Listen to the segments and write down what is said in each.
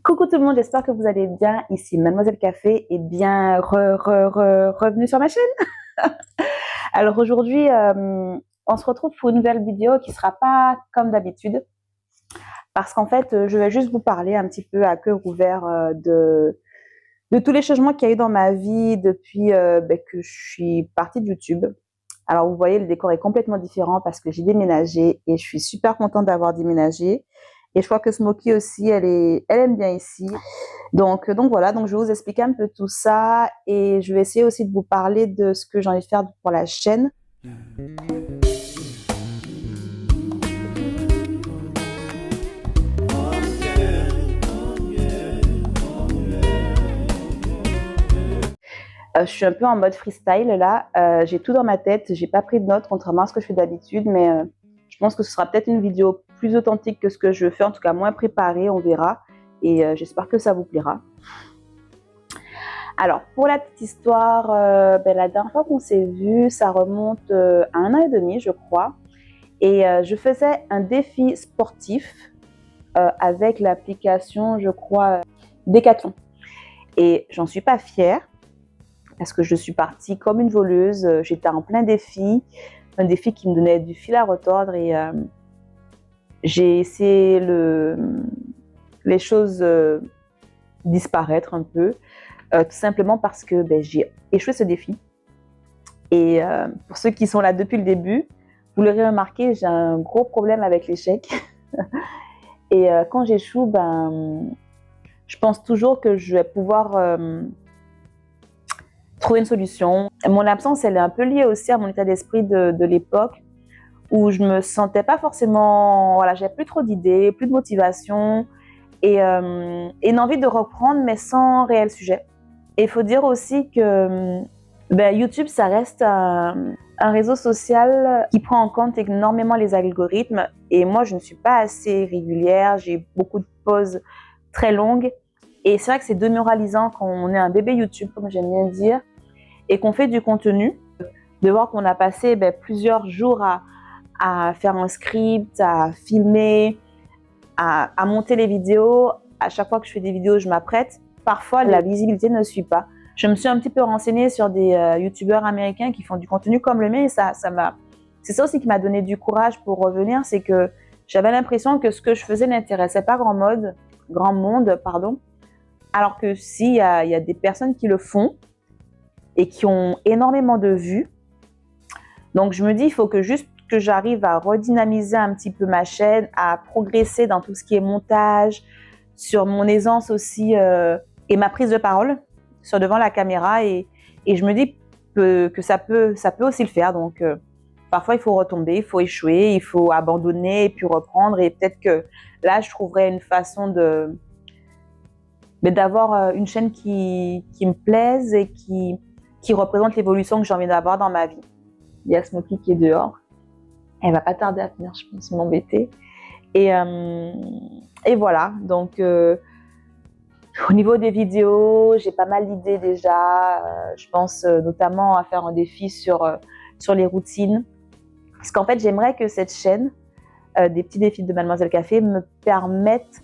Coucou tout le monde, j'espère que vous allez bien. Ici Mademoiselle Café et bien revenue sur ma chaîne. Alors aujourd'hui, on se retrouve pour une nouvelle vidéo qui sera pas comme d'habitude parce qu'en fait, je vais juste vous parler un petit peu à cœur ouvert de tous les changements qu'il y a eu dans ma vie depuis que je suis partie de YouTube. Alors vous voyez, le décor est complètement différent parce que j'ai déménagé et je suis super contente d'avoir déménagé. Et je crois que Smokey aussi, elle aime bien ici. Donc voilà, donc je vais vous expliquer un peu tout ça et je vais essayer aussi de vous parler de ce que j'ai envie de faire pour la chaîne. Je suis un peu en mode freestyle là, j'ai tout dans ma tête, j'ai pas pris de notes contrairement à ce que je fais d'habitude, mais je pense que ce sera peut-être une vidéo plus authentique que ce que je fais, en tout cas moins préparée, on verra, et j'espère que ça vous plaira. Alors, pour la petite histoire, la dernière fois qu'on s'est vu, ça remonte à 1 an et demi, je crois. Et je faisais un défi sportif avec l'application, je crois, Decathlon. Et j'en suis pas fière parce que je suis partie comme une voleuse. J'étais en plein défi, un défi qui me donnait du fil à retordre et j'ai essayé les choses disparaître un peu. Tout simplement parce que j'ai échoué ce défi. Et pour ceux qui sont là depuis le début, vous l'aurez remarqué, j'ai un gros problème avec l'échec. Et quand j'échoue, je pense toujours que je vais pouvoir trouver une solution. Mon absence, elle est un peu liée aussi à mon état d'esprit de l'époque, où je me sentais pas forcément... Voilà, j'avais plus trop d'idées, plus de motivation, et une envie de reprendre, mais sans réel sujet. Et il faut dire aussi que YouTube, ça reste un réseau social qui prend en compte énormément les algorithmes. Et moi, je ne suis pas assez régulière. J'ai beaucoup de pauses très longues. Et c'est vrai que c'est démoralisant quand on est un bébé YouTube, comme j'aime bien dire, et qu'on fait du contenu, de voir qu'on a passé plusieurs jours à faire un script, à filmer, à monter les vidéos. À chaque fois que je fais des vidéos, je m'apprête. Parfois, la visibilité ne suit pas. Je me suis un petit peu renseignée sur des youtubeurs américains qui font du contenu comme le mien et c'est ça aussi qui m'a donné du courage pour revenir, c'est que j'avais l'impression que ce que je faisais n'intéressait pas grand monde, alors que si, il y a des personnes qui le font et qui ont énormément de vues. Donc je me dis, il faut que j'arrive à redynamiser un petit peu ma chaîne, à progresser dans tout ce qui est montage, sur mon aisance aussi et ma prise de parole sur devant la caméra, et je me dis que ça peut aussi le faire. Donc parfois il faut retomber, il faut échouer, il faut abandonner et puis reprendre, et peut-être que là je trouverai une façon d'avoir une chaîne qui me plaise et qui représente l'évolution que j'ai envie d'avoir dans ma vie. Il y a Smokey qui est dehors, elle va pas tarder à venir, je pense, m'embêter, et voilà. Donc au niveau des vidéos, j'ai pas mal d'idées déjà. Je pense notamment à faire un défi sur les routines. Parce qu'en fait, j'aimerais que cette chaîne, des petits défis de Mademoiselle Café, me permette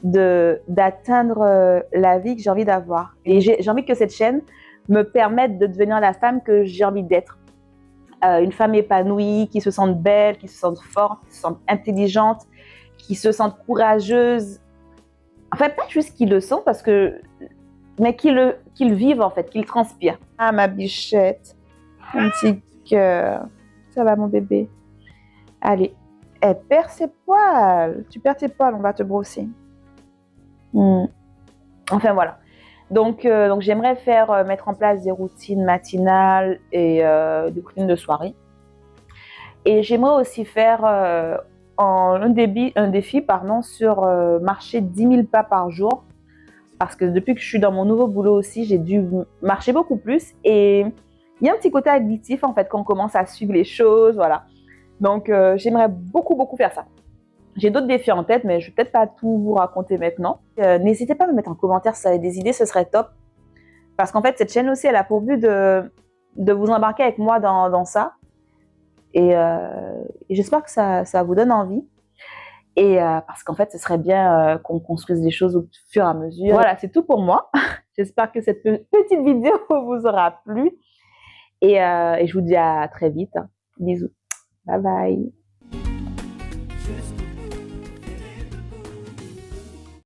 d'atteindre la vie que j'ai envie d'avoir. Et j'ai envie que cette chaîne me permette de devenir la femme que j'ai envie d'être. Une femme épanouie, qui se sente belle, qui se sente forte, qui se sente intelligente, qui se sente courageuse. En fait, pas juste qu'ils le sont, mais qu'ils le vivent, en fait, qu'ils transpirent. Ah, ma bichette, un petit cœur. Ça va, mon bébé? Allez, elle perd ses poils. Tu perds tes poils, on va te brosser. Enfin, voilà. Donc j'aimerais mettre en place des routines matinales et des routines de soirée. Et j'aimerais aussi faire un défi sur marcher 10 000 pas par jour, parce que depuis que je suis dans mon nouveau boulot aussi, j'ai dû marcher beaucoup plus, et il y a un petit côté addictif en fait quand on commence à suivre les choses, voilà. Donc j'aimerais beaucoup faire ça. J'ai d'autres défis en tête, mais je ne vais peut-être pas tout vous raconter maintenant. N'hésitez pas à me mettre en commentaire si vous avez des idées, ce serait top, parce qu'en fait cette chaîne aussi, elle a pour but de vous embarquer avec moi dans ça. Et j'espère que ça vous donne envie. Et parce qu'en fait, ce serait bien qu'on construise des choses au fur et à mesure. Voilà, c'est tout pour moi. J'espère que cette petite vidéo vous aura plu. Et je vous dis à très vite. Bisous. Bye bye.